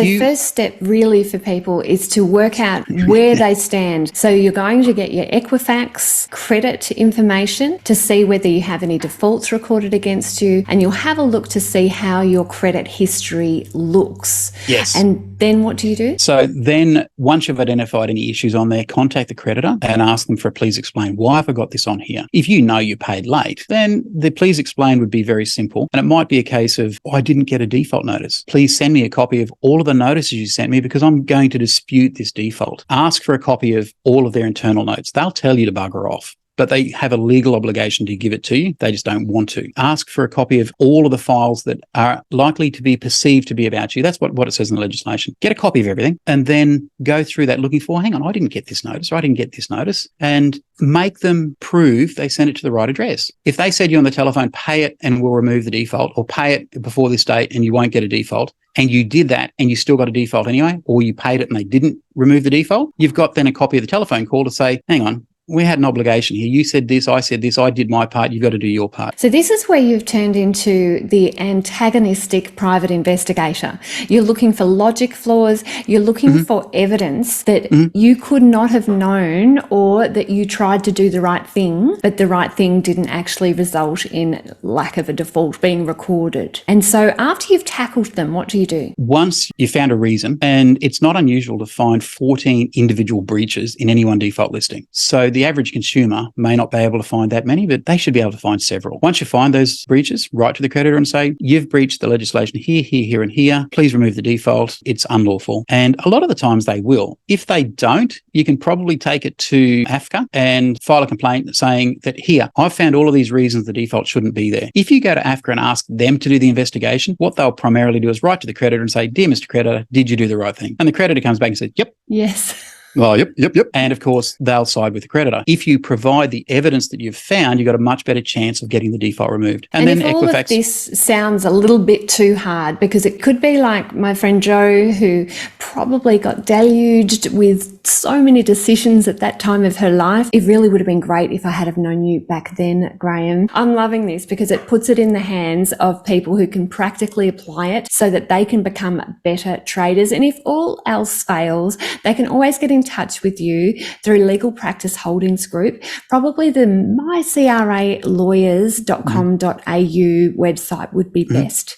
The first step really for people is to work out where they stand. So you're going to get your Equifax credit information to see whether you have any defaults recorded against you, and you'll have a look to see how your credit history looks. Yes. And then what do you do? So then once you've identified any issues on there, contact the creditor and ask them for please explain why have I got this on here. If you know you paid late, then the please explain would be very simple. And it might be a case of, I didn't get a default notice. Please send me a copy of all of the notices you sent me because I'm going to dispute this default. Ask for a copy of all of their internal notes. They'll tell you to bugger off, but they have a legal obligation to give it to you. They just don't want to. Ask for a copy of all of the files that are likely to be perceived to be about you. That's what it says in the legislation. Get a copy of everything and then go through that looking for, hang on, I didn't get this notice, or I didn't get this notice, and make them prove they sent it to the right address. If they said you on the telephone, pay it and we'll remove the default, or pay it before this date and you won't get a default, and you did that and you still got a default anyway, or you paid it and they didn't remove the default, you've got then a copy of the telephone call to say, hang on, we had an obligation here. You said this, I did my part, you've got to do your part. So this is where you've turned into the antagonistic private investigator. You're looking for logic flaws, you're looking for evidence that you could not have known, or that you tried to do the right thing, but the right thing didn't actually result in lack of a default being recorded. And so after you've tackled them, what do you do? Once you found a reason, and it's not unusual to find 14 individual breaches in any one default listing. So the average consumer may not be able to find that many, but they should be able to find several. Once you find those breaches, write to the creditor and say, you've breached the legislation here, here, here, and here. Please remove the default. It's unlawful. And a lot of the times they will. If they don't, you can probably take it to AFCA and file a complaint saying that, here, I've found all of these reasons the default shouldn't be there. If you go to AFCA and ask them to do the investigation, what they'll primarily do is write to the creditor and say, dear Mr. Creditor, did you do the right thing? And the creditor comes back and says, yep. Yes. Oh, yep. And of course, they'll side with the creditor. If you provide the evidence that you've found, you've got a much better chance of getting the default removed. And then if all of this sounds a little bit too hard, because it could be like my friend Jo, who probably got deluged with so many decisions at that time of her life. It really would have been great if I had have known you back then, Graham. I'm loving this because it puts it in the hands of people who can practically apply it so that they can become better traders. And if all else fails, they can always get in touch with you through Legal Practice Holdings Group, probably the mycralawyers.com.au website would be best.